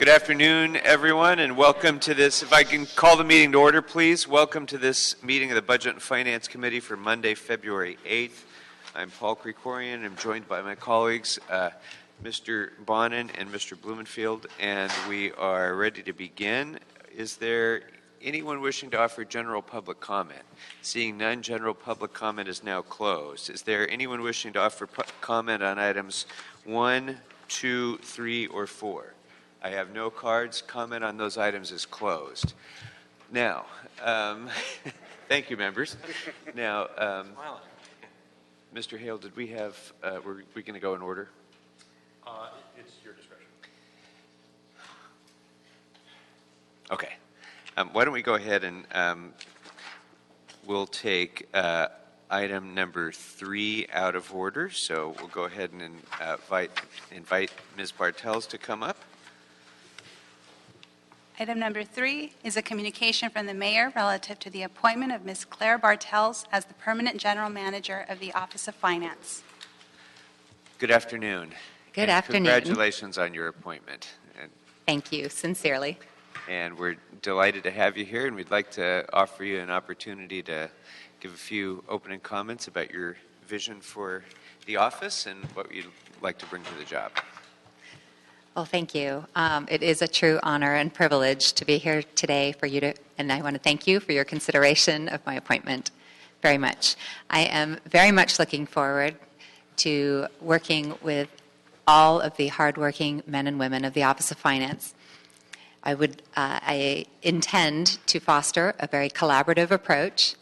Good afternoon, everyone, and welcome to this, if I can call the meeting to order, please. Welcome to this meeting of the Budget and Finance Committee for Monday, February 8th. I'm Paul Krikorian. I'm joined by my colleagues, Mr. Bonin and Mr. Blumenfield, and we are ready to begin. Is there anyone wishing to offer general public comment? Seeing none, general public comment is now closed. Is there anyone wishing to offer comment on items 1, 2, 3, or 4? I have no cards. Comment on those items is closed. Now, thank you, members. Now, Mr. Hale, did we have, were we going to go in order? It's your discretion. Okay. Why don't we go ahead and we'll take item number 3 out of order. So we'll go ahead and invite Ms. Bartels to come up. Item number 3 is a communication from the mayor relative to the appointment of Ms. Claire Bartels as the permanent general manager of the Office of Finance. Good afternoon. Good afternoon. Congratulations on your appointment. Thank you, sincerely. And we're delighted to have you here, and we'd like to offer you an opportunity to give a few opening comments about your vision for the office and what you'd like to bring to the job. Well, thank you. It is a true honor and privilege to be here today for you to, and I want to thank you for your consideration of my appointment very much. I am very much looking forward to working with all of the hardworking men and women of the Office of Finance. I intend to foster a very collaborative approach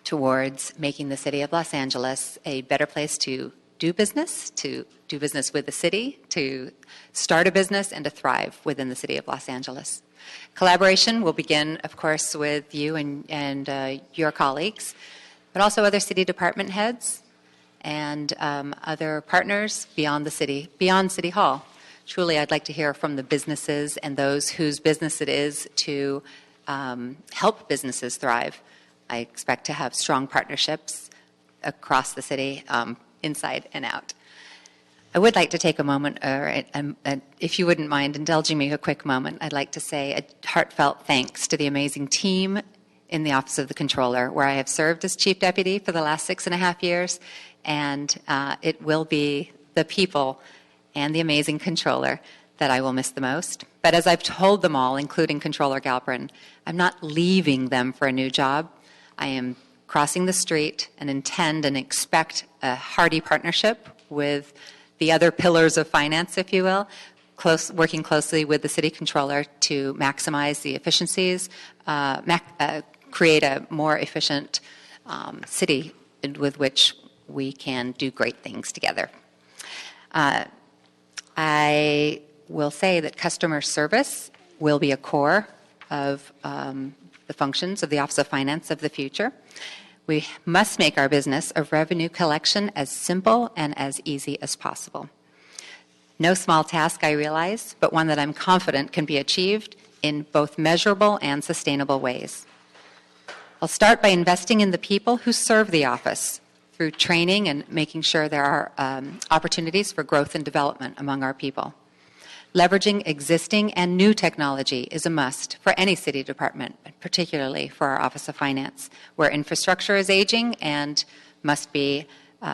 towards making the city of Los Angeles a better place to do business with the city, to start a business, and to thrive within the city of Los Angeles. Collaboration will begin, of course, with you and your colleagues, but also other city department heads and other partners beyond the city, beyond City Hall. Truly, I'd like to hear from the businesses and those whose business it is to help businesses thrive. I expect to have strong partnerships across the city, inside and out. I would like to take a moment, if you wouldn't mind indulging me a quick moment, I'd like to say a heartfelt thanks to the amazing team in the Office of the Controller, where I have served as Chief Deputy for the last 6.5 years, and it will be the people and the amazing Controller that I will miss the most. But as I've told them all, including Controller Galperin, I'm not leaving them for a new job. I am crossing the street and intend and expect a hearty partnership with the other pillars of finance, if you will, working closely with the city controller to maximize the efficiencies, create a more efficient city with which we can do great things together. I will say that customer service will be a core of the functions of the Office of Finance of the future. We must make our business of revenue collection as simple and as easy as possible. No small task, I realize, but one that I'm confident can be achieved in both measurable and sustainable ways. I'll start by investing in the people who serve the office through training and making sure there are opportunities for growth and development among our people. Leveraging existing and new technology is a must for any city department, particularly for our Office of Finance, where infrastructure is aging and must be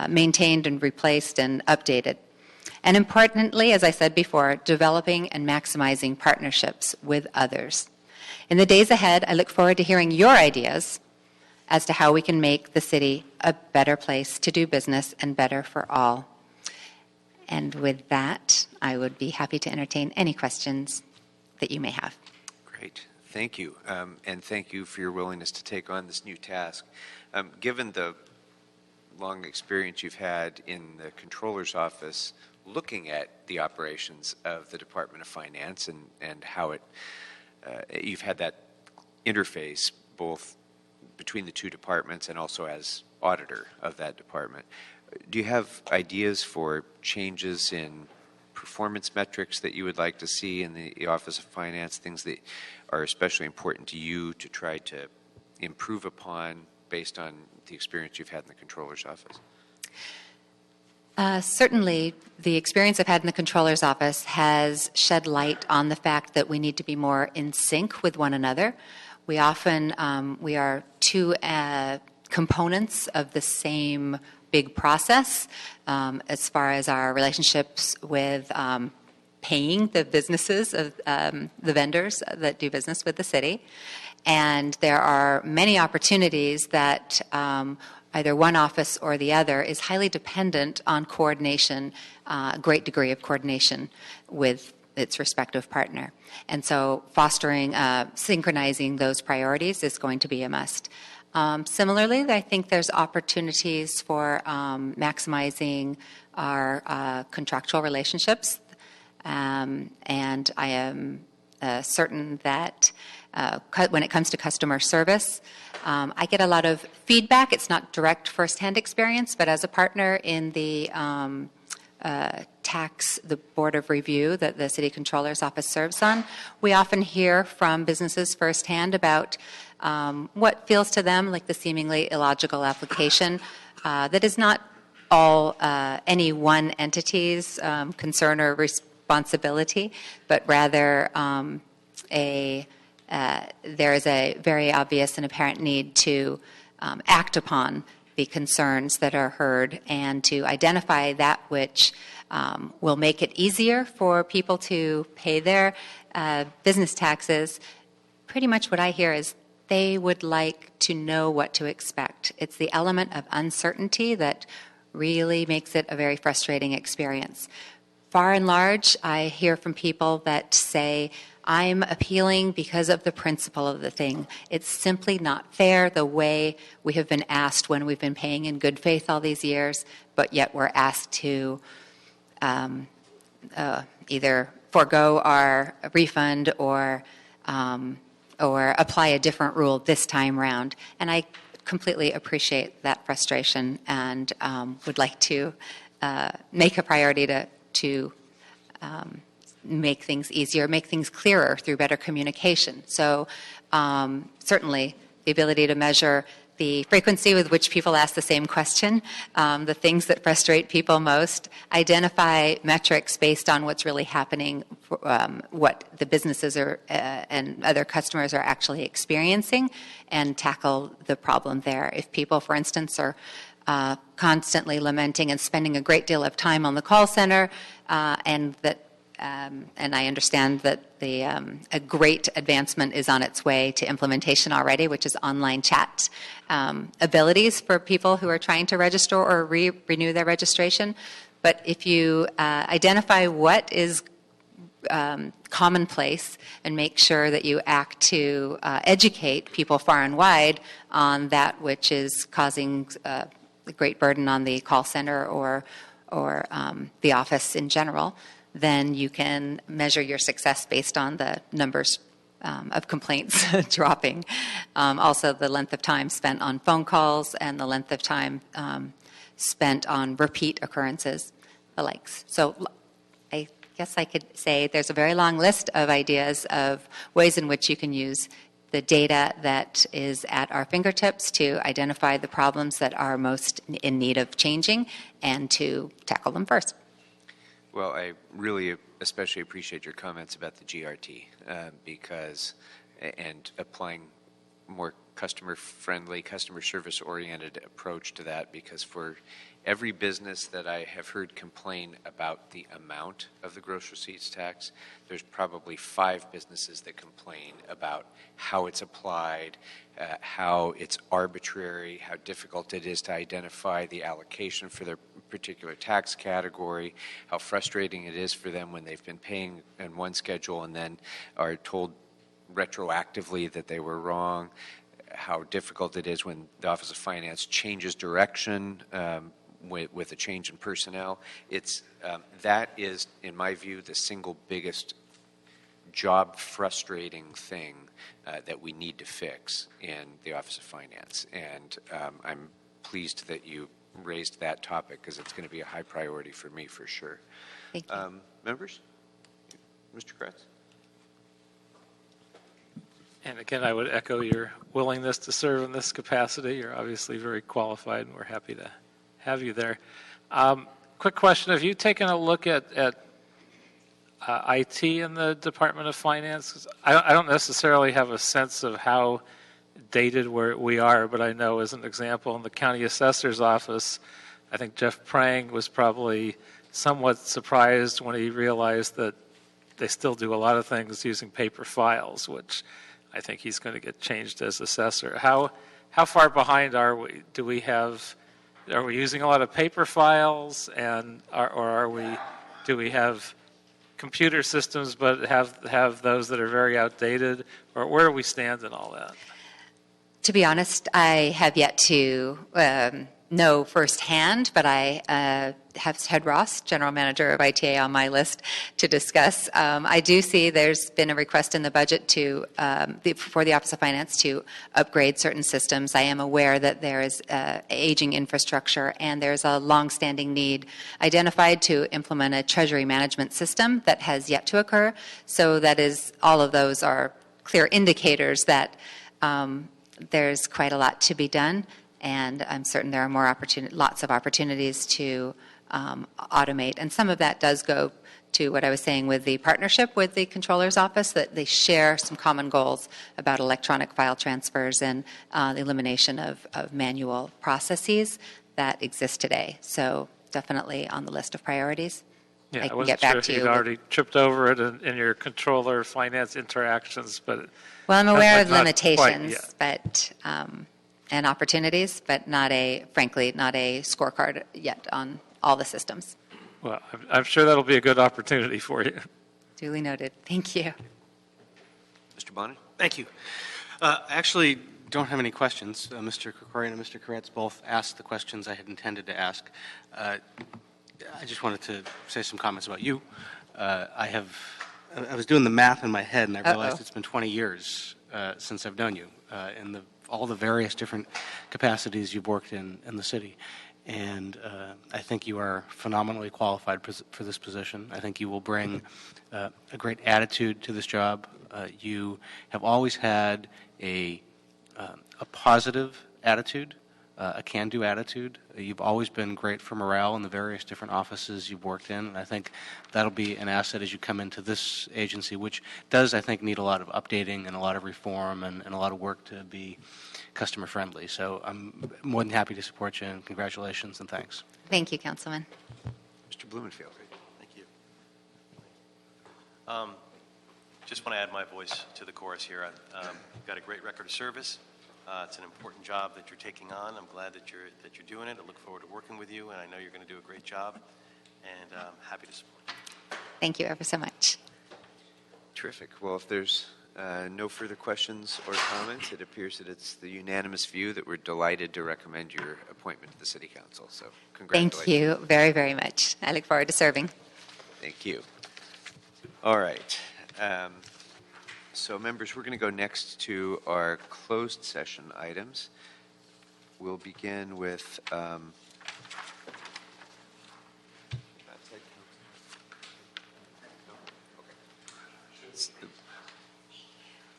maintained and replaced and updated. And importantly, as I said before, developing and maximizing partnerships with others. In the days ahead, I look forward to hearing your ideas as to how we can make the city a better place to do business and better for all. And with that, I would be happy to entertain any questions that you may have. Great. Thank you. And thank you for your willingness to take on this new task. Given the long experience you've had in the Controller's office looking at the operations of the Department of Finance and how you've had that interface both between the two departments and also as auditor of that department, do you have ideas for changes in performance metrics that you would like to see in the Office of Finance, things that are especially important to you to try to improve upon based on the experience you've had in the Controller's office? Certainly, the experience I've had in the Controller's Office has shed light on the fact that we need to be more in sync with one another. We often, we are two components of the same big process as far as our relationships with paying the businesses of the vendors that do business with the city. And there are many opportunities that either one office or the other is highly dependent on coordination, great degree of coordination with its respective partner. And so fostering, synchronizing those priorities is going to be a must. Similarly, I think there's opportunities for maximizing our contractual relationships. And I am certain that when it comes to customer service, I get a lot of feedback. It's not direct firsthand experience, but as a partner in the the Board of Review that the City Controller's Office serves on, we often hear from businesses firsthand about what feels to them like the seemingly illogical application that is not all any one entity's concern or responsibility, but rather there is a very obvious and apparent need to act upon the concerns that are heard and to identify that which will make it easier for people to pay their business taxes. Pretty much what I hear is they would like to know what to expect. It's the element of uncertainty that really makes it a very frustrating experience. Far and large, I hear from people that say, I'm appealing because of the principle of the thing. It's simply not fair the way we have been asked when we've been paying in good faith all these years, but yet we're asked to either forego our refund or apply a different rule this time round. And I completely appreciate that frustration and would like to make a priority to make things easier, make things clearer through better communication. So certainly the ability to measure the frequency with which people ask the same question, the things that frustrate people most, identify metrics based on what's really happening, what the businesses are and other customers are actually experiencing, and tackle the problem there. If people, for instance, are constantly lamenting and spending a great deal of time on the call center, and I understand that a great advancement is on its way to implementation already, which is online chat abilities for people who are trying to register or renew their registration. But if you identify what is commonplace and make sure that you act to educate people far and wide on that which is causing a great burden on the call center or the office in general, then you can measure your success based on the numbers of complaints dropping. Also, the length of time spent on phone calls and the length of time spent on repeat occurrences, the likes. So I guess I could say there's a very long list of ideas of ways in which you can use the data that is at our fingertips to identify the problems that are most in need of changing and to tackle them first. Well, I really especially appreciate your comments about the GRT and applying more customer-friendly, customer service-oriented approach to that, because for every business that I have heard complain about the amount of the gross receipts tax, there's probably 5 businesses that complain about how it's applied, how it's arbitrary, how difficult it is to identify the allocation for their particular tax category, how frustrating it is for them when they've been paying in one schedule and then are told retroactively that they were wrong, how difficult it is when the Office of Finance changes direction with a change in personnel. That is, in my view, the single biggest job frustrating thing that we need to fix in the Office of Finance. And I'm pleased that you raised that topic because it's going to be a high priority for me for sure. Thank you. Members? Mr. Kratz? And again, I would echo your willingness to serve in this capacity. You're obviously very qualified, and we're happy to have you there. quick question. Have you taken a look at IT in the Department of Finance? 'Cause I don't necessarily have a sense of how dated we are, but I know as an example in the county assessor's office, I think Jeff Prang was probably somewhat surprised when he realized that they still do a lot of things using paper files, which I think he's going to get changed as assessor. How far behind are we? Are we using a lot of paper files, and do we have computer systems but have those that are very outdated, or where do we stand in all that? To be honest, I have yet to know firsthand, but I have Ted Ross, General Manager of ITA, on my list to discuss. I do see there's been a request in the budget for the Office of Finance to upgrade certain systems. I am aware that there is aging infrastructure, and there's a long-standing need identified to implement a treasury management system that has yet to occur. So that is, all of those are clear indicators that there's quite a lot to be done, and I'm certain there are lots of opportunities to automate. And some of that does go to what I was saying with the partnership with the Controller's Office, that they share some common goals about electronic file transfers and the elimination of manual processes that exist today. So definitely on the list of priorities. Yeah, I I can wasn't get back sure if to you'd you. already tripped over it in your controller finance interactions, but Well, I'm aware of not quite limitations, yet. but and opportunities, but frankly, not a scorecard yet on all the systems. Well, I'm sure that'll be a good opportunity for you. Duly noted. Thank you. Mr. Bonnet? Thank you. I actually don't have any questions. Mr. Krikorian and Mr. Koretz both asked the questions I had intended to ask. I just wanted to say some comments about you. I was doing the math in my head, and I realized it's been 20 years since I've known you in all the various different capacities you've worked in the city. And I think you are phenomenally qualified for this position. I think you will bring a great attitude to this job. You have always had a positive attitude, a can-do attitude. You've always been great for morale in the various different offices you've worked in, and I think that'll be an asset as you come into this agency, which does, I think, need a lot of updating and a lot of reform and a lot of work to be customer friendly. So I'm more than happy to support you, and congratulations and thanks. Thank you, Councilman. Mr. Blumenfield? Thank you. Just want to add my voice to the chorus here. You've got a great record of service. It's an important job that you're taking on. I'm glad that you're doing it. I look forward to working with you, and I know you're going to do a great job. And I'm happy to support you. Thank you ever so much. Terrific. Well, if there's no further questions or comments, it appears that it's the unanimous view that we're delighted to recommend your appointment to the City Council. So congratulations. Thank you very, very much. I look forward to serving. Thank you. All right. So members, we're going to go next to our closed session items. We'll begin with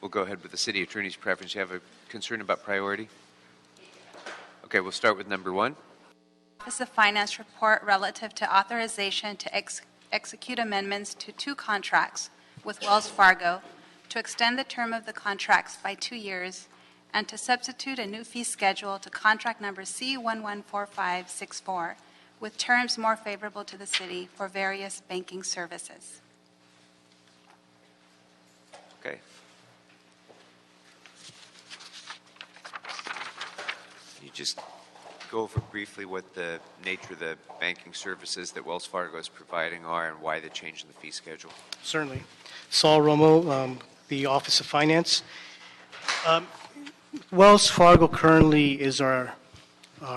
we'll go ahead with the city attorney's preference. You have a concern about priority? Okay, we'll start with number one. Office of Finance report relative to authorization to execute amendments to 2 contracts with Wells Fargo to extend the term of the contracts by 2 years and to substitute a new fee schedule to contract number C114564 with terms more favorable to the city for various banking services. Okay. You just go over briefly what the nature of the banking services that Wells Fargo is providing are and why the change in the fee schedule. Certainly. Saul Romo, the Office of Finance. Wells Fargo currently is our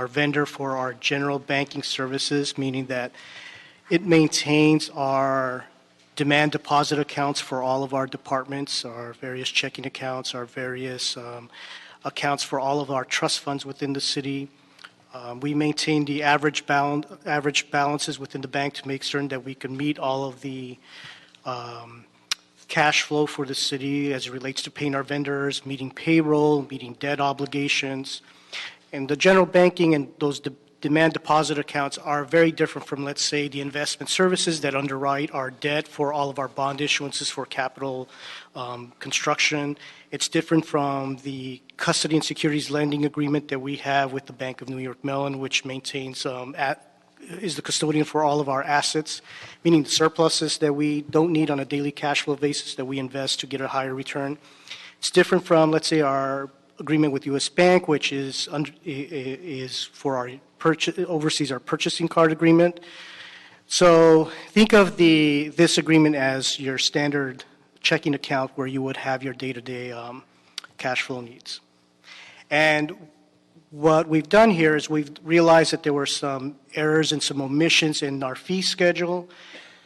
vendor for our general banking services, meaning that it maintains our demand deposit accounts for all of our departments, our various checking accounts, our various accounts for all of our trust funds within the city. We maintain the average balances within the bank to make certain that we can meet all of the cash flow for the city as it relates to paying our vendors, meeting payroll, meeting debt obligations. And the general banking and those demand deposit accounts are very different from, let's say, the investment services that underwrite our debt for all of our bond issuances for capital construction. It's different from the custody and securities lending agreement that we have with the Bank of New York Mellon, which maintains is the custodian for all of our assets, meaning the surpluses that we don't need on a daily cash flow basis that we invest to get a higher return. It's different from, let's say, our agreement with U.S. Bank, which is for our oversees our purchasing card agreement. So think of this agreement as your standard checking account where you would have your day-to-day cash flow needs. And what we've done here is we've realized that there were some errors and some omissions in our fee schedule.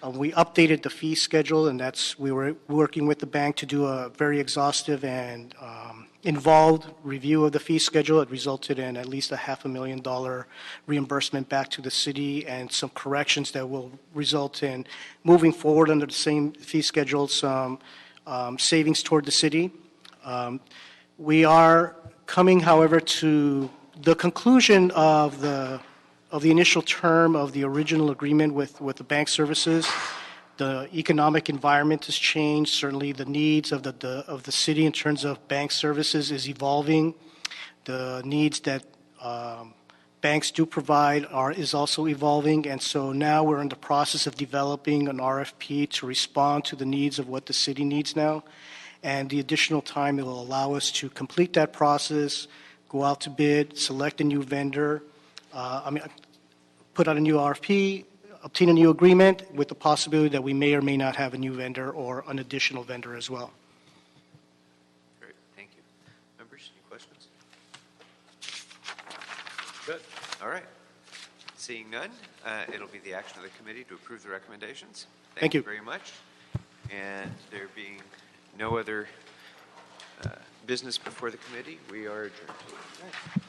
We updated the fee schedule, and we were working with the bank to do a very exhaustive and involved review of the fee schedule. It resulted in at least a $500,000 reimbursement back to the city and some corrections that will result in moving forward under the same fee schedule, some savings toward the city. We are coming, however, to the conclusion of the initial term of the original agreement with the bank services. The economic environment has changed. Certainly, the needs of the city in terms of bank services is evolving. The needs that banks do provide is also evolving, and so now we're in the process of developing an RFP to respond to the needs of what the city needs now. And the additional time it will allow us to complete that process, go out to bid, select a new vendor, put out a new RFP, obtain a new agreement with the possibility that we may or may not have a new vendor or an additional vendor as well. Great, thank you. Members, any questions? Good. All right. Seeing none, it'll be the action of the committee to approve the recommendations. Thank you. Very much. And there being no other business before the committee, we are adjourned.